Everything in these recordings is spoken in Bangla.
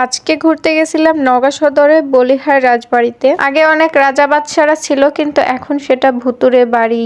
আজকে ঘুরতে গেছিলাম নওগাঁ সদরে বলিহার রাজবাড়িতে। আগে অনেক রাজা বাদশারা ছিল, কিন্তু এখন সেটা ভুতুরে বাড়ি।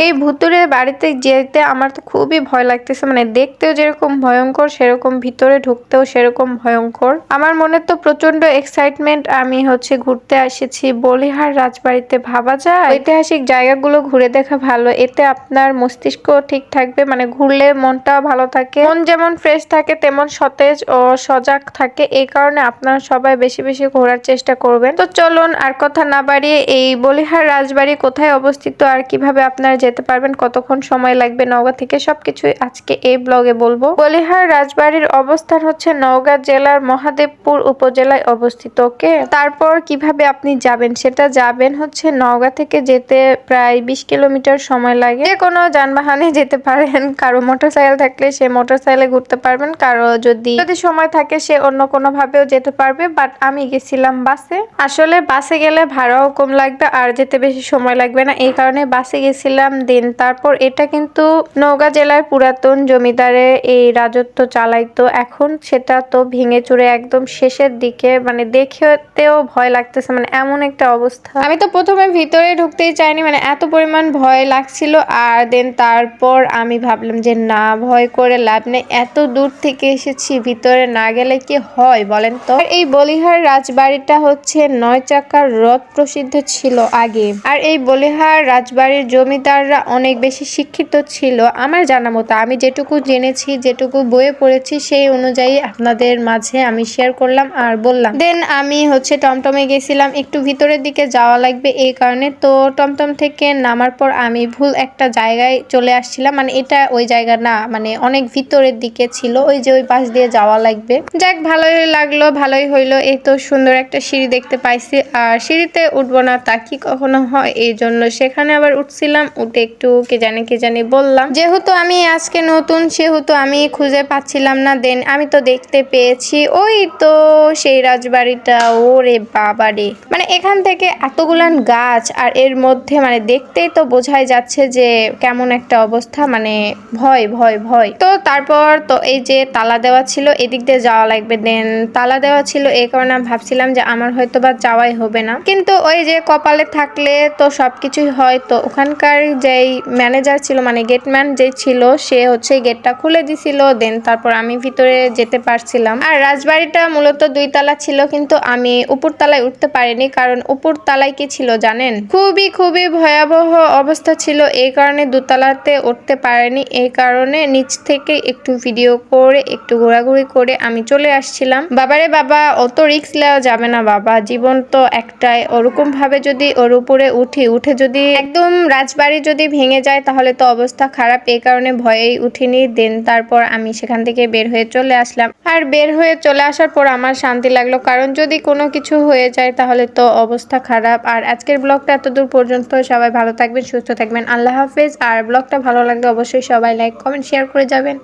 এই ভুতুরে বাড়িতে যেতে আমার তো খুবই ভয় লাগতেছে, মানে দেখতেও যেরকম ভয়ঙ্কর সেরকম ভিতরে ঢুকতেও সেরকম ভয়ঙ্কর। আমার মনে তো প্রচন্ড এক্সাইটমেন্ট। আমি ঘুরতে এসেছি বলিহার রাজবাড়িতে। ভাবা যায় ঐতিহাসিক জায়গাগুলো ঘুরে দেখা ভালো, এতে আপনার মস্তিষ্ক ঠিক থাকবে, মানে ঘুরলে মনটা ভালো থাকে। মন যেমন ফ্রেশ থাকে তেমন সতেজ ও সজাগ থাকে। এই কারণে আপনারা সবাই বেশি বেশি ঘোরার চেষ্টা করবেন। তো চলুন আর কথা না বাড়িয়ে, এই বলিহার রাজবাড়ি কোথায় অবস্থিত আর কিভাবে আপনারা যেতে পারবেন, কতক্ষণ সময় লাগবে নওগাঁ থেকে, সবকিছুই আজকে এই ব্লগে বলবো। বলিহার রাজবাড়ির অবস্থান হচ্ছে নওগাঁ জেলার মহাদেবপুর উপজেলায় অবস্থিত। ওকে, তারপর কিভাবে আপনি যাবেন, সেটা যাবেন হচ্ছে নওগাঁ থেকে যেতে প্রায় 20 কিলোমিটার সময় লাগে। যে কোনো যানবাহনে যেতে পারেন, কারো মোটরসাইকেল থাকলে সে মোটরসাইকেলে ঘুরতে পারবেন, কারো যদি সময় থাকে সে অন্য কোনো ভাবেও যেতে পারবে। বাট আমি গেছিলাম বাসে। আসলে বাসে গেলে ভাড়াও কম লাগবে আর যেতে বেশি সময় লাগবে না, এই কারণে বাসে গেছিলাম। দিন তারপর এটা কিন্তু নওগাঁ জেলার পুরাতন জমিদারে এই রাজত্ব চালাইতো। এখন সেটা তো ভেঙে চুরে একদম শেষের দিকে, মানে দেখতেও ভয় লাগতেছে, মানে এমন একটা অবস্থা। আমি তো প্রথমে ভিতরে ঢুকতেই চাইনি, মানে এত পরিমাণ ভয় লাগছিল। আর দেন তারপর আমি ভাবলাম যে না, ভয় করে লাভ নেই, এত দূর থেকে এসেছি, ভিতরে না গেলে কি হয় বলেন তো। এই বলিহার রাজবাড়িটা হচ্ছে 9 চাকার রথ প্রসিদ্ধ ছিল আগে। আর এই বলিহার রাজবাড়ির জমিদাররা অনেক বেশি শিক্ষিত ছিল আমার জানা মতো। আমি যেটুকু জেনেছি, যেটুকু বইয়ে পড়েছি, সেই অনুযায়ী আপনাদের মাঝে আমি শেয়ার করলাম আর বললাম। দেন আমি টমটমে গেছিলাম, একটু ভিতরের দিকে যাওয়া লাগবে এই কারণে। তো টমটম থেকে নামার পর আমি ভুল একটা জায়গায় চলে আসছিলাম, মানে এটা ওই জায়গা না, মানে অনেক ভিতরের দিকে ছিল, ওই যে ওই পাশ দিয়ে যাওয়া লাগবে। যাক, ভালোই লাগলো, ভালোই হইলো। এই তো সুন্দর একটা সিঁড়ি দেখতে পাইছি, আর সিঁড়িতে উঠবো না তা কি কখনো হয়, এই জন্য সেখানে আবার উঠছিলাম। উঠে একটু কে জানি বললাম। যেহেতু আমি আজকে নতুন, সেহেতু আমি খুঁজে পাচ্ছিলাম না। দেন আমি তো দেখতে পেয়েছি, ওই তো সেই রাজবাড়িটা। ওরে বাবারে, মানে এখান থেকে এতগুলান গাছ, আর এর মধ্যে মানে দেখতেই তো বোঝাই যাচ্ছে যে কেমন একটা অবস্থা, মানে ভয় ভয় ভয়। তো তারপর তো এই যে তালা দেওয়া ছিল, এদিক দিয়ে যাওয়া লাগবে। দেন তালা দেওয়া ছিল এই কারণে আমি ভাবছিলাম যে আমার হয়তো বা যাওয়াই হবে না, কিন্তু ওই যে কপালে থাকলে তো সবকিছুই হয়। তো ওখানকার যেই ম্যানেজার ছিল, মানে গেটম্যান যে ছিল, সে গেটটা খুলে দিছিল। দেন তারপর আমি ভিতরে যেতে পারছিলাম। আর রাজবাড়িটা মূলত 2 তলা ছিল, কিন্তু আমি উপর তলায় উঠতে পারিনি, কারণ উপর তলায় কি ছিল জানেন, খুবই খুবই ভয়াবহ অবস্থা ছিল, এই কারণে 2 তলাতে উঠতে পারিনি। এই কারণে নিচ থেকে একটু ভিডিও করে একটু ঘোরাঘুরি করে আমি চলে আসছিলাম। বাবারে বাবা, অত রিস্ক নেওয়া যাবে না বাবা, জীবন তো একটাই। ওরকম ভাবে যদি ওর উপরে উঠে যদি একদম রাজবাড়ি যদি ভেঙে যায় তাহলে তো অবস্থা খারাপ, এই কারণে ভয়েই উঠিনি। দেন তারপর আমি সেখান থেকে বের হয়ে চলে আসলাম। আর বের হয়ে চলে আসার পর আমার শান্তি লাগলো, কারণ যদি কোনো কিছু হয়ে যায় তাহলে তো অবস্থা খারাপ। আর আজকের ব্লগটা এতদূর পর্যন্ত। সবাই ভালো থাকবেন, সুস্থ থাকবেন, আল্লাহ হাফেজ। আর ব্লগটা ভালো লাগলে অবশ্যই সবাই লাইক কমেন্ট শেয়ার করে যাবেন।